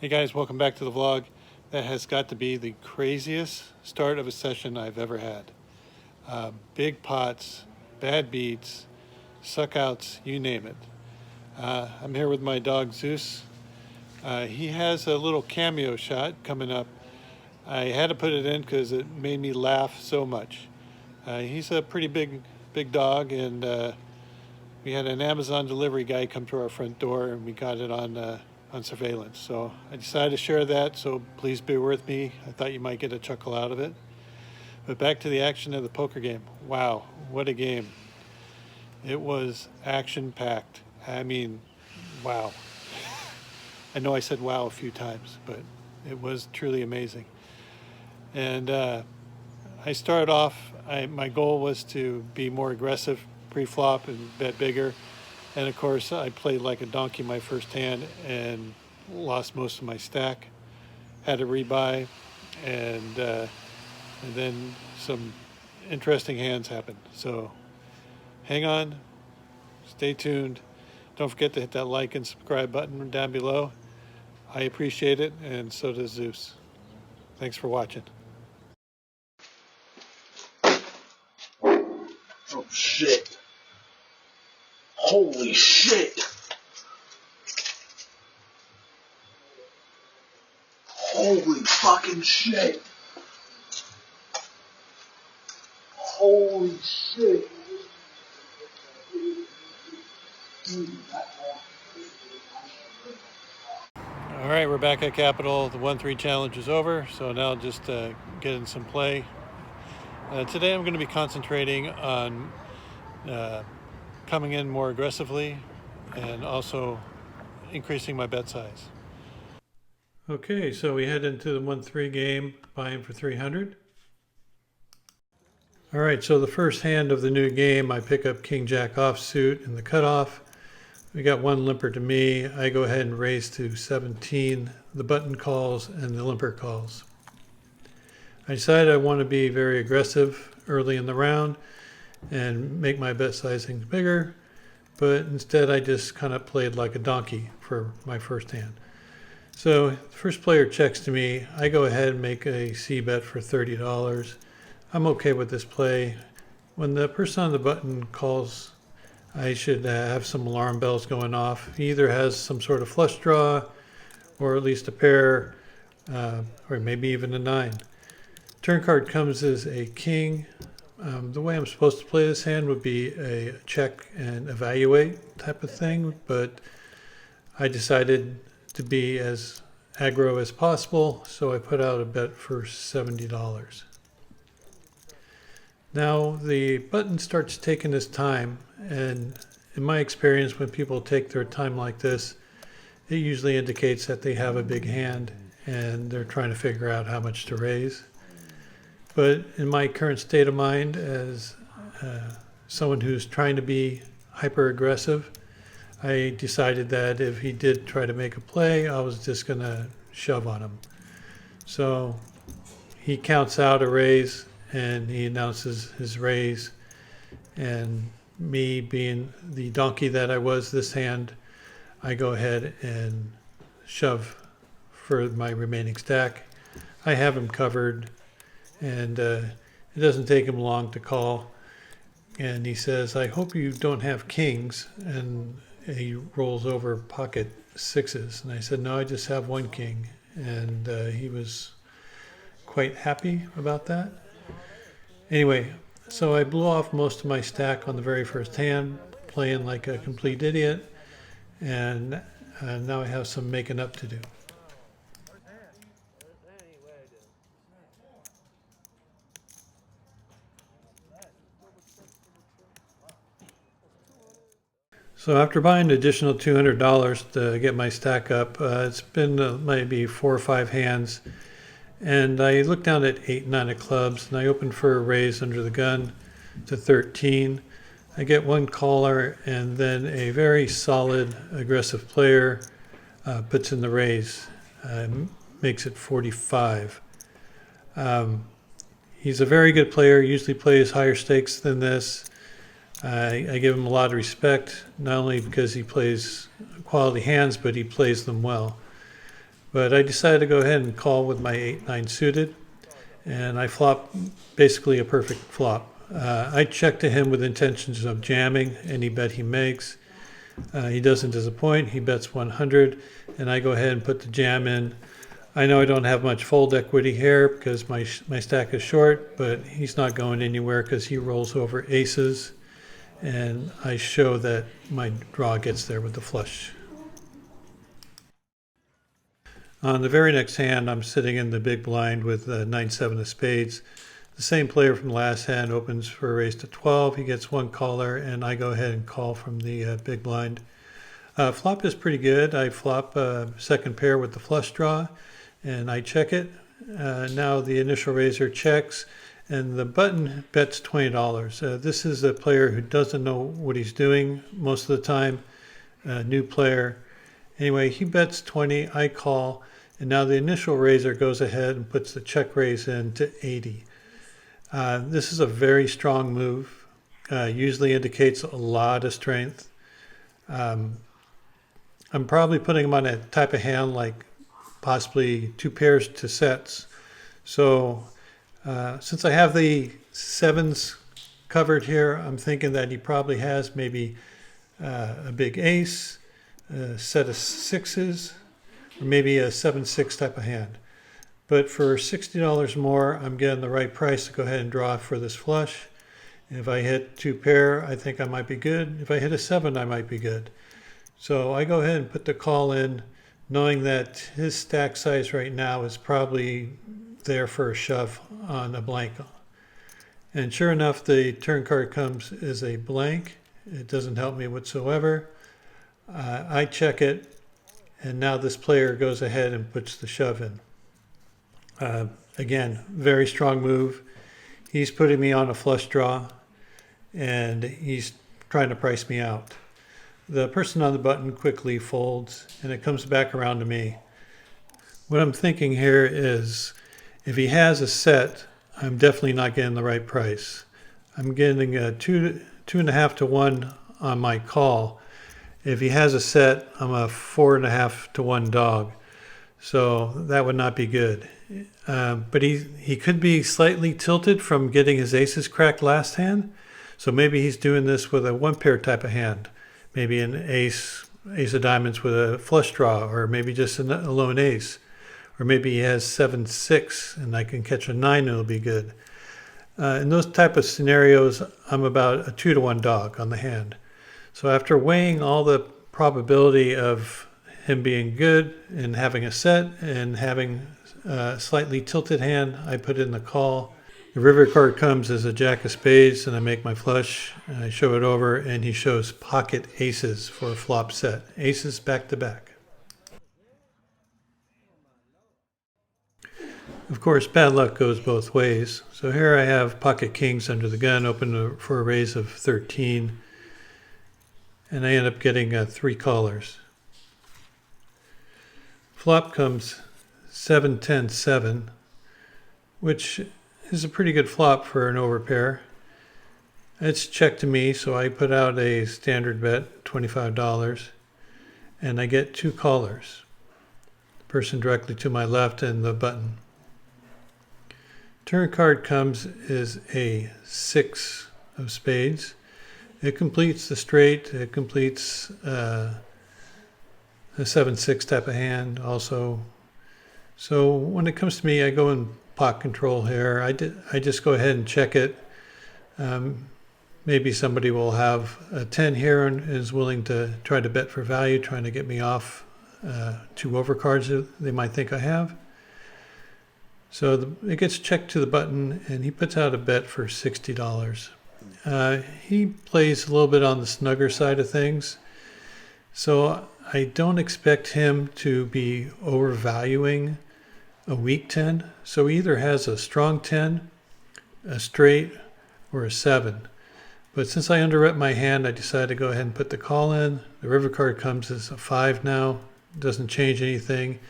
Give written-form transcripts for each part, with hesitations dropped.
Hey guys, welcome back to the vlog. That has got to be the craziest start of a session I've ever had. Big pots, bad beats, suckouts, you name it. I'm here with my dog Zeus. He has a little cameo shot coming up. I had to put it in because it made me laugh so much. He's a pretty big dog, and we had an Amazon delivery guy come to our front door, and we got it on surveillance. So I decided to share that, so please bear with me. I thought you might get a chuckle out of it. But back to the action of the poker game. Wow, what a game. It was action-packed. I mean, wow. I know I said wow a few times, but it was truly amazing. And I started off, my goal was to be more aggressive pre-flop and bet bigger. And of course, I played like a donkey my first hand and lost most of my stack. Had to rebuy, and then some interesting hands happened. So hang on, stay tuned. Don't forget to hit that like and subscribe button down below. I appreciate it, and so does Zeus. Thanks for watching. Oh shit. Holy shit. Holy fucking shit. Holy shit. All right, we're back at Capital. The 1-3 challenge is over, so now just getting some play. Today I'm going to be concentrating on coming in more aggressively and also increasing my bet size. Okay, so we head into the 1-3 game, buying for 300. All right, so the first hand of the new game, I pick up King Jack offsuit in the cutoff. We got one limper to me. I go ahead and raise to 17. The button calls and the limper calls. I decided I want to be very aggressive early in the round and make my bet sizing bigger, but instead I just kind of played like a donkey for my first hand. So the first player checks to me. I go ahead and make a C bet for $30. I'm okay with this play. When the person on the button calls, I should have some alarm bells going off. He either has some sort of flush draw, or at least a pair, or maybe even a 9. Turn card comes as a king. The way I'm supposed to play this hand would be a check and evaluate type of thing, but I decided to be as aggro as possible, so I put out a bet for $70. Now the button starts taking his time, and in my experience, when people take their time like this, it usually indicates that they have a big hand and they're trying to figure out how much to raise. But in my current state of mind, as someone who's trying to be hyper aggressive, I decided that if he did try to make a play, I was just going to shove on him. So he counts out a raise and he announces his raise. And me being the donkey that I was this hand, I go ahead and shove for my remaining stack. I have him covered. And it doesn't take him long to call. And he says, I hope you don't have kings. And he rolls over pocket 6s. And I said, no, I just have one king. And he was quite happy about that. Anyway, so I blew off most of my stack on the very first hand, playing like a complete idiot. And now I have some making up to do. So after buying an additional $200 to get my stack up, it's been maybe 4 or 5 hands, and I looked down at 8 and 9 of clubs, and I opened for a raise under the gun to 13. I get one caller, and then a very solid aggressive player puts in the raise, makes it 45. He's a very good player, usually plays higher stakes than this. I give him a lot of respect, not only because he plays quality hands, but he plays them well. But I decided to go ahead and call with my 8-9 suited, and I flop basically a perfect flop. I check to him with intentions of jamming any bet he makes. He doesn't disappoint. He bets 100, and I go ahead and put the jam in. I know I don't have much fold equity here because my stack is short, but he's not going anywhere because he rolls over aces, and I show that my draw gets there with the flush. On the very next hand, I'm sitting in the big blind with 9-7 of spades. The same player from last hand opens for a raise to 12. He gets one caller, and I go ahead and call from the big blind. Flop is pretty good. I flop second pair with the flush draw, and I check it. Now the initial raiser checks, and the button bets $20. This is a player who doesn't know what he's doing most of the time, new player. Anyway, he bets 20, I call, and now the initial raiser goes ahead and puts the check raise in to 80. This is a very strong move, usually indicates a lot of strength. I'm probably putting him on a type of hand like possibly 2 pairs to sets. So since I have the sevens covered here, I'm thinking that he probably has maybe a big ace, a set of sixes, or maybe a 7-6 type of hand. But for $60 more, I'm getting the right price to go ahead and draw for this flush. If I hit 2 pair, I think I might be good. If I hit a 7, I might be good. So I go ahead and put the call in, knowing that his stack size right now is probably there for a shove on a blank. And sure enough, the turn card comes as a blank. It doesn't help me whatsoever. I check it, and now this player goes ahead and puts the shove in. Again, very strong move. He's putting me on a flush draw, and he's trying to price me out. The person on the button quickly folds, and it comes back around to me. What I'm thinking here is, if he has a set, I'm definitely not getting the right price. I'm getting a 2.5 to 1 on my call. If he has a set, I'm a 4.5 to 1 dog. So that would not be good. But he could be slightly tilted from getting his aces cracked last hand. So maybe he's doing this with a 1 pair type of hand. Maybe an ace of diamonds with a flush draw, or maybe just a lone ace. Or maybe he has 7-6 and I can catch a 9 and it'll be good. In those type of scenarios, I'm about a 2 to 1 dog on the hand. So after weighing all the probability of him being good and having a set and having a slightly tilted hand, I put in the call. The river card comes as a jack of spades, and I make my flush. And I show it over, and he shows pocket aces for a flop set. Aces back to back. Of course, bad luck goes both ways. So here I have pocket kings under the gun, open for a raise of 13. And I end up getting 3 callers. Flop comes 7-10-7, which is a pretty good flop for an overpair. It's checked to me, so I put out a standard bet, $25, and I get 2 callers. The person directly to my left and the button. Turn card comes is a 6 of spades. It completes the straight. It completes a 7-6 type of hand also. So when it comes to me, I go in pot control here. I just go ahead and check it. Maybe somebody will have a 10 here and is willing to try to bet for value, trying to get me off 2 overcards that they might think I have. So it gets checked to the button, and he puts out a bet for $60. He plays a little bit on the snugger side of things. So I don't expect him to be overvaluing a weak 10. So he either has a strong 10, a straight, or a 7. But since I underwrote my hand, I decided to go ahead and put the call in. The river card comes as a 5 now. Doesn't change anything.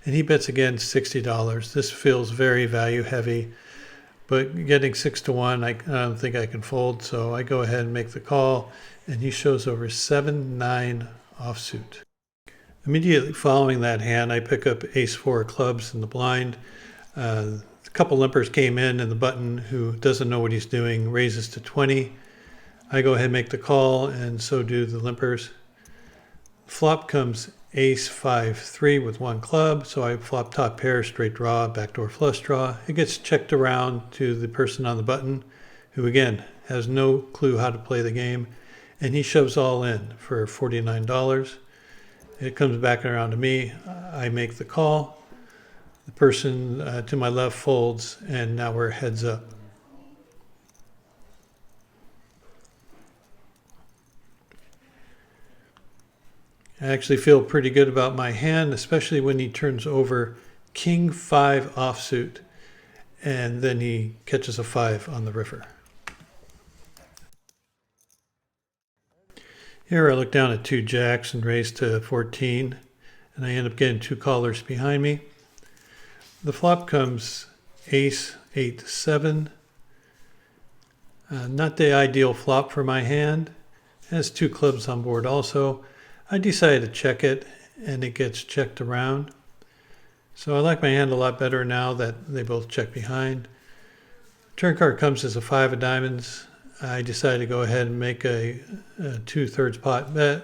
And he bets again $60. This feels very value heavy. But getting 6 to 1, I don't think I can fold. So I go ahead and make the call. And he shows over 7-9 offsuit. Immediately following that hand, I pick up ace four clubs in the blind. A couple limpers came in, and the button, who doesn't know what he's doing, raises to 20. I go ahead and make the call, and so do the limpers. Flop comes ace 5-3 with one club, so I flop top pair, straight draw, backdoor flush draw. It gets checked around to the person on the button, who again has no clue how to play the game, and he shoves all in for $49. It comes back around to me. I make the call. The person to my left folds, and now we're heads up. I actually feel pretty good about my hand, especially when he turns over king 5 offsuit, and then he catches a 5 on the river. Here I look down at 2 jacks and raise to 14, and I end up getting 2 callers behind me. The flop comes ace 8-7. Not the ideal flop for my hand. It has 2 clubs on board also. I decided to check it, and it gets checked around. So I like my hand a lot better now that they both check behind. Turn card comes as a 5 of diamonds. I decided to go ahead and make a 2/3 pot bet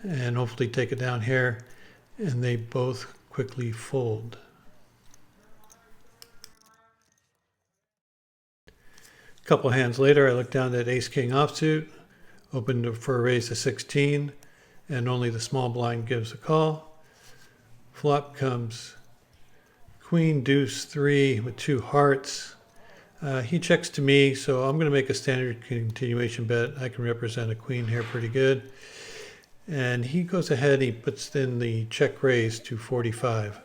and hopefully take it down here, and they both quickly fold. A couple hands later, I look down at ace king offsuit, open for a raise to 16, and only the small blind gives a call. Flop comes queen deuce 3 with 2 hearts. He checks to me, so I'm going to make a standard continuation bet. I can represent a queen here pretty good. And he goes ahead, he puts in the check raise to 45.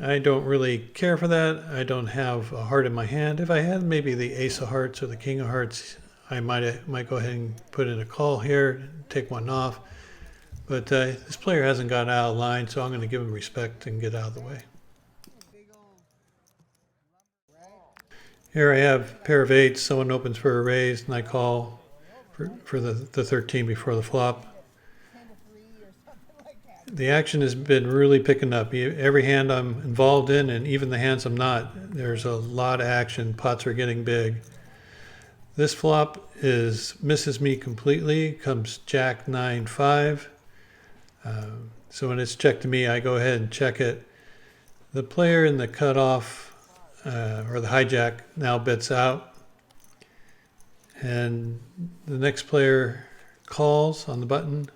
I don't really care for that. I don't have a heart in my hand. If I had maybe the ace of hearts or the king of hearts, I might go ahead and put in a call here, take one off. But this player hasn't got out of line, so I'm going to give him respect and get out of the way. Here I have a pair of 8s. Someone opens for a raise, and I call for the 13 before the flop. The action has been really picking up. Every hand I'm involved in, and even the hands I'm not, there's a lot of action. Pots are getting big. This flop misses me completely. Comes jack 9-5. So when it's checked to me, I go ahead and check it. The player in the cutoff or the hijack now bets out, and the next player calls on the button,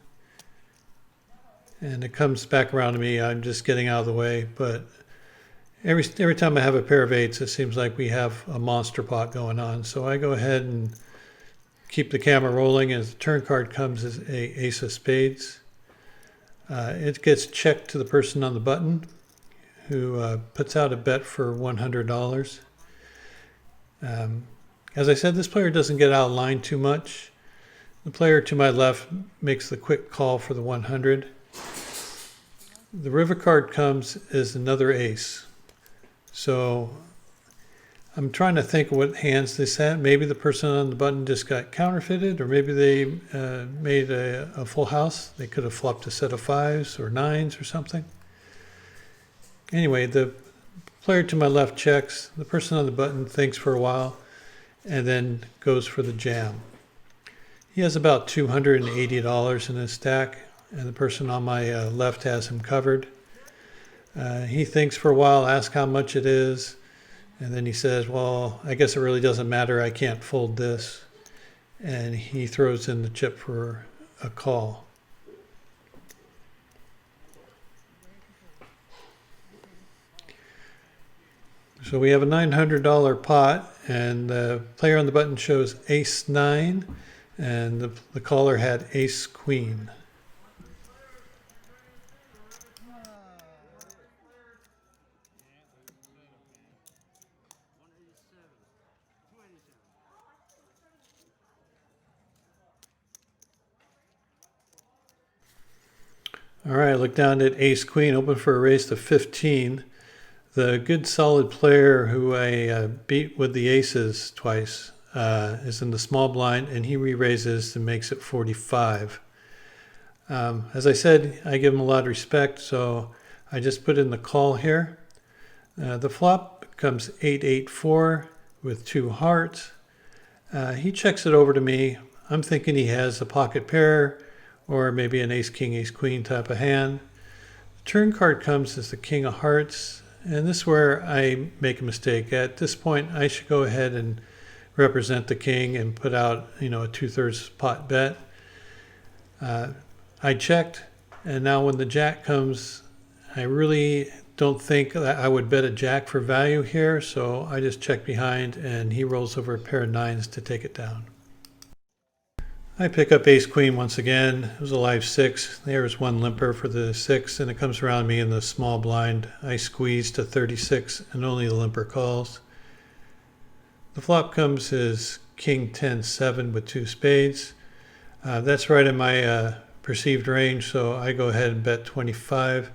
and it comes back around to me. I'm just getting out of the way, but every time I have a pair of 8s, it seems like we have a monster pot going on. So I go ahead and keep the camera rolling. As the turn card comes as a ace of spades. It gets checked to the person on the button, who puts out a bet for $100. As I said, this player doesn't get out of line too much. The player to my left makes the quick call for the 100. The river card comes as another ace. So I'm trying to think of what hands this had. Maybe the person on the button just got counterfeited, or maybe they made a full house. They could have flopped a set of 5s or 9s or something. Anyway, the player to my left checks. The person on the button thinks for a while and then goes for the jam. He has about $280 in his stack, and the person on my left has him covered. He thinks for a while, asks how much it is, and then he says, well, I guess it really doesn't matter. I can't fold this. And he throws in the chip for a call. So we have a $900 pot, and the player on the button shows ace 9, and the caller had ace queen. All right, look down at ace queen, open for a raise to 15. The good solid player who I beat with the aces twice is in the small blind, and he re-raises and makes it 45. As I said, I give him a lot of respect, so I just put in the call here. The flop comes 8-8-4 with 2 hearts. He checks it over to me. I'm thinking he has a pocket pair or maybe an ace king, ace queen type of hand. The turn card comes as the king of hearts, and this is where I make a mistake. At this point, I should go ahead and represent the king and put out, a 2/3 pot bet. I checked, and now when the jack comes, I really don't think that I would bet a jack for value here, so I just check behind, and he rolls over a pair of 9s to take it down. I pick up ace queen once again. It was a live 6. There's one limper for the 6, and it comes around me in the small blind. I squeeze to 36, and only the limper calls. The flop comes as king 10-7 with 2 spades. That's right in my perceived range, so I go ahead and bet 25,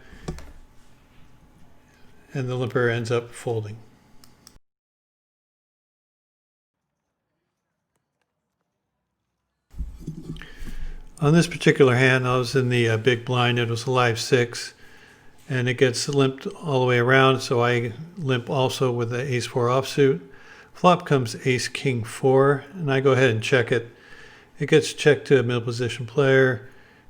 and the limper ends up folding. On this particular hand, I was in the big blind. It was a live 6, and it gets limped all the way around, so I limp also with the ace-4 offsuit. Flop comes ace-king-4, and I go ahead and check it. It gets checked to a middle position player.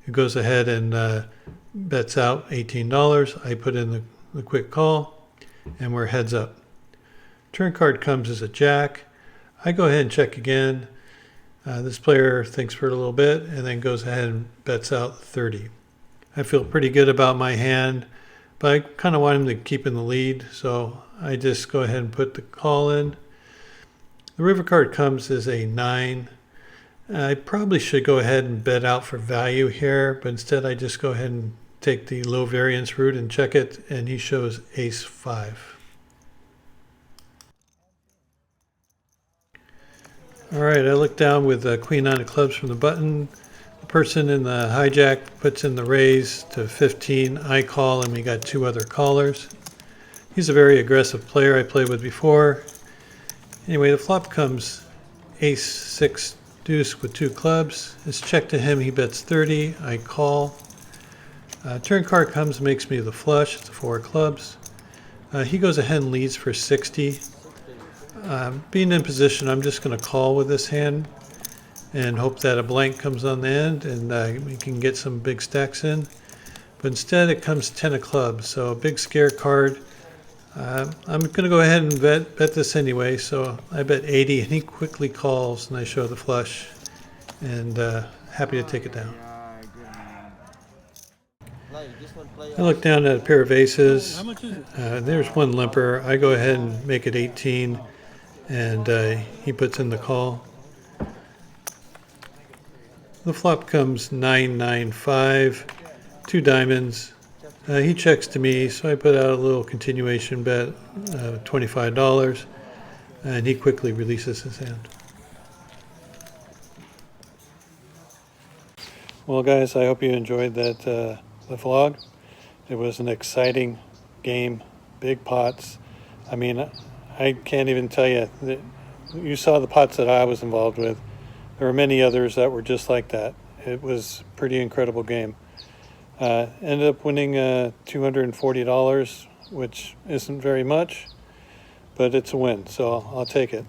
It goes ahead and bets out $18. I put in the quick call, and we're heads up. Turn card comes as a jack. I go ahead and check again. This player thinks for a little bit and then goes ahead and bets out 30. I feel pretty good about my hand, but I kind of want him to keep in the lead, so I just go ahead and put the call in. The river card comes as a 9. I probably should go ahead and bet out for value here, but instead I just go ahead and take the low variance route and check it, and he shows ace-5. All right, I look down with queen 9 of clubs from the button. The person in the hijack puts in the raise to 15. I call, and we got 2 other callers. He's a very aggressive player I played with before. Anyway, the flop comes ace-6 deuce with 2 clubs. It's checked to him. He bets 30. I call. Turn card comes, makes me the flush. It's a 4 clubs. He goes ahead and leads for 60. Being in position, I'm just going to call with this hand and hope that a blank comes on the end and we can get some big stacks in. But instead it comes 10 of clubs, so a big scare card. I'm going to go ahead and bet this anyway, so I bet 80 and he quickly calls and I show the flush, and happy to take it down. I look down at a pair of aces. There's one limper. I go ahead and make it 18, and he puts in the call. The flop comes 9-9-5, 2 diamonds. He checks to me, so I put out a little continuation bet, $25, and he quickly releases his hand. Well, guys, I hope you enjoyed that the vlog. It was an exciting game, big pots. I mean, I can't even tell you. You saw the pots that I was involved with. There were many others that were just like that. It was a pretty incredible game. Ended up winning $240, which isn't very much, but it's a win, so I'll take it.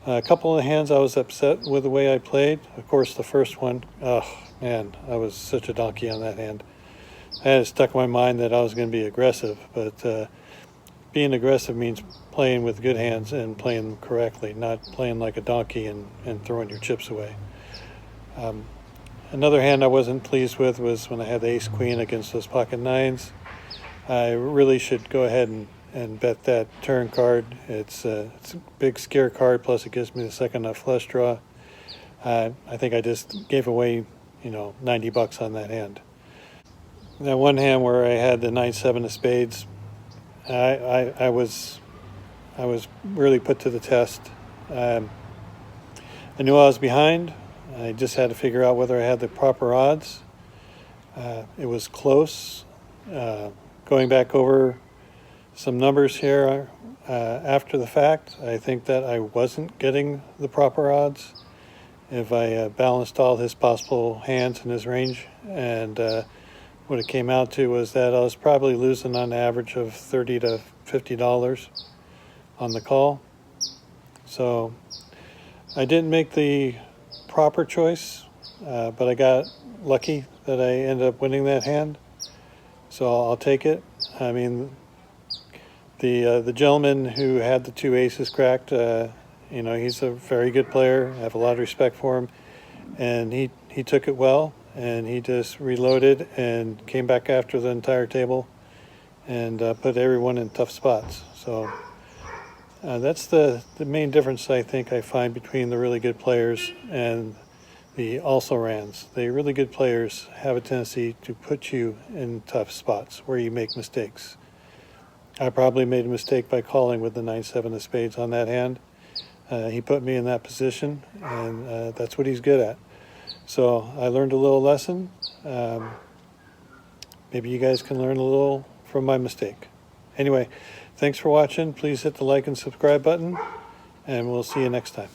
A couple of hands I was upset with the way I played. Of course, the first one, oh man, I was such a donkey on that hand. I had it stuck in my mind that I was going to be aggressive, but being aggressive means playing with good hands and playing them correctly, not playing like a donkey and throwing your chips away. Another hand I wasn't pleased with was when I had the ace-queen against those pocket nines. I really should go ahead and bet that turn card. It's a big scare card, plus it gives me the second nut flush draw. I think I just gave away, $90 on that hand. That one hand where I had the 9-7 of spades, I was really put to the test. I knew I was behind. I just had to figure out whether I had the proper odds. It was close. Going back over some numbers here after the fact, I think that I wasn't getting the proper odds, if I balanced all his possible hands in his range, and what it came out to was that I was probably losing on average of $30 to $50 on the call. So I didn't make the proper choice, but I got lucky that I ended up winning that hand. So I'll take it. I mean, the gentleman who had the two aces cracked, he's a very good player. I have a lot of respect for him, and he took it well, and he just reloaded and came back after the entire table, and put everyone in tough spots. So that's the main difference I think I find between the really good players and the also-rans. The really good players have a tendency to put you in tough spots where you make mistakes. I probably made a mistake by calling with the 9-7 of spades on that hand. He put me in that position, and that's what he's good at. So I learned a little lesson. Maybe you guys can learn a little from my mistake. Anyway, thanks for watching. Please hit the like and subscribe button, and we'll see you next time.